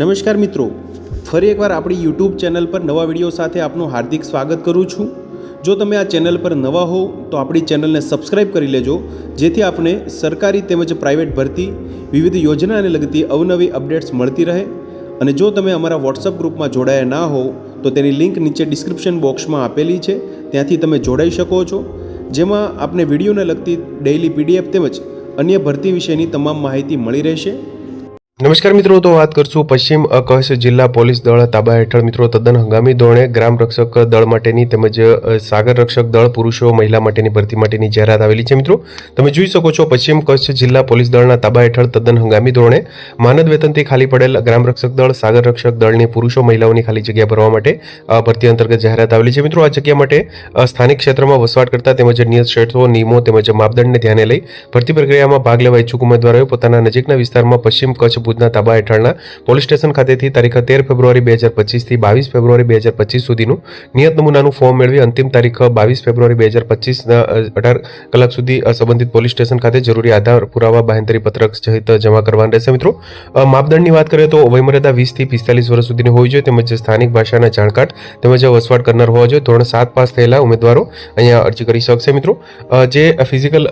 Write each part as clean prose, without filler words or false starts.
નમસ્કાર મિત્રો, ફરી એકવાર આપણી યુટ્યુબ ચેનલ પર નવા વિડીયો સાથે આપનું હાર્દિક સ્વાગત કરું છું। જો તમે આ ચેનલ પર નવા હો તો આપણી ચેનલને સબસ્ક્રાઇબ કરી લેજો, જેથી આપને સરકારી તેમજ પ્રાઇવેટ ભરતી વિવિધ યોજનાને લગતી અવનવી અપડેટ્સ મળતી રહે। અને જો તમે અમારા વોટ્સઅપ ગ્રુપમાં જોડાયા ના હો તો તેની લિંક નીચે ડિસ્ક્રિપ્શન બોક્સમાં આપેલી છે, ત્યાંથી તમે જોડાઈ શકો છો, જેમાં આપને વિડીયોને લગતી ડેઇલી પીડીએફ તેમજ અન્ય ભરતી વિશેની તમામ માહિતી મળી રહેશે। નમસ્કાર મિત્રો, તો વાત કરશું પશ્ચિમ કચ્છ જિલ્લા પોલીસ દળ તાબા હેઠળ મિત્રો તદ્દન હંગામી ધોરણે ગ્રામ રક્ષક દળ માટેની તેમજ સાગર રક્ષક દળ પુરુષો મહિલા માટેની ભરતી માટેની જાહેરાત આવેલી છે। મિત્રો તમે જોઈ શકો છો, પશ્ચિમ કચ્છ જિલ્લા પોલીસ દળના તાબા હેઠળ તદ્દન હંગામી ધોરણે માનદ વેતનથી ખાલી પડેલ ગ્રામ રક્ષક દળ સાગર રક્ષક દળની પુરુષો મહિલાઓની ખાલી જગ્યા ભરવા માટે ભરતી અંતર્ગત જાહેરાત આવેલી છે। મિત્રો આ જગ્યા માટે સ્થાનિક ક્ષેત્રમાં વસવાટ કરતા તેમજ નિયત શરતો નિયમો તેમજ માપદંડને ધ્યાને લઈ ભરતી પ્રક્રિયામાં ભાગ લેવા ઈચ્છુક ઉમેદવારોએ પોતાના નજીકના વિસ્તારમાં પશ્ચિમ કચ્છ ભુજના તાબા હેઠળના પોલીસ સ્ટેશન ખાતેથી તારીખ 13 ફેબ્રુઆરી 2025 થી 22 ફેબ્રુઆરી 2025 સુધીનું નિયત નમૂનાનું ફોર્મ મેળવી અંતિમ તારીખ 22 ફેબ્રુઆરી 2025 18 કલાક સુધી સંબંધિત પોલીસ સ્ટેશન ખાતે જરૂરી આધાર પુરાવા બાહેંધરી પત્રક સહિત જમા કરવાનું રહેશે। મિત્રો માપદંડની વાત કરીએ તો વયમર્યાદા 20 થી 45 વર્ષ સુધીની હોવી જોઈએ તેમજ સ્થાનિક ભાષાના જાણકાર તેમજ વસવાટ કરનાર હોવા જોઈએ। ધોરણ 7 પાસ થયેલા ઉમેદવારો અહીંયા અરજી કરી શકશે। મિત્રો જે ફિઝિકલ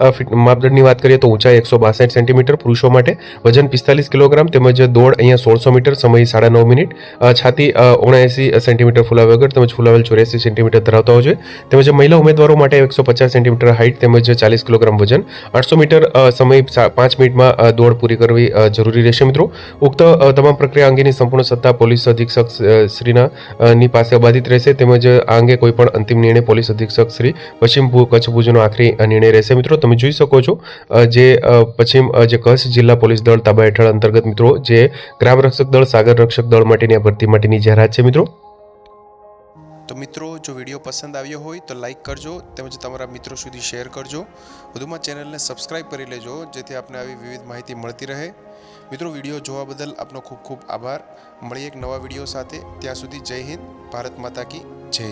માપદંડની વાત કરીએ તો ઊંચાઈ 162 સેન્ટીમીટર પુરુષો માટે, વજન 45 કિલોગ્રામ તેમજ દોડ અહીંયા 1600 મીટર, સમય 9.5 મિનિટ, છાતી 79 સેન્ટીમીટર ફુલાવા વગર તેમજ ફુલાવેલ 84 સેન્ટીમીટર ધરાવતા હોવા જોઈએ। તેમજ મહિલા ઉમેદવારો માટે 150 સેન્ટીમીટર હાઇટ તેમજ 40 કિલોગ્રામ વજન, 800 મીટર, સમય 5 મિનિટમાં દોડ પૂરી કરવી જરૂરી રહેશે। મિત્રો ઉક્ત તમામ પ્રક્રિયા અંગેની સંપૂર્ણ સત્તા પોલીસ અધિક્ષક શ્રીના ની પાસે અબાધિત રહેશે તેમજ આ અંગે કોઈ પણ અંતિમ નિર્ણય પોલીસ અધિક્ષક શ્રી પશ્ચિમ કચ્છ ભુજનો આખરી નિર્ણય રહેશે। મિત્રો તમે જોઈ શકો છો જે પશ્ચિમ જે કચ્છ જિલ્લા પોલીસ દળ તાબા હેઠળ અંતર્ગત મિત્રો જે ગ્રામ રક્ષક દળ સાગર રક્ષક દળ માટેની આ ભરતી માટેની જાહેરાત છે। મિત્રો તો મિત્રો, જો વિડીયો પસંદ આવ્યો હોય તો લાઇક કરજો તેમજ તમારા મિત્રો સુધી શેર કરજો। વધુમાં ચેનલને સબસ્ક્રાઇબ કરી લેજો, જેથી આપને આવી વિવિધ માહિતી મળતી રહે। મિત્રો વિડીયો જોવા બદલ આપનો ખૂબ ખૂબ આભાર। મળીએ એક નવા વિડીયો સાથે, ત્યાં સુધી જય હિન્દ, ભારત માતા કી જય।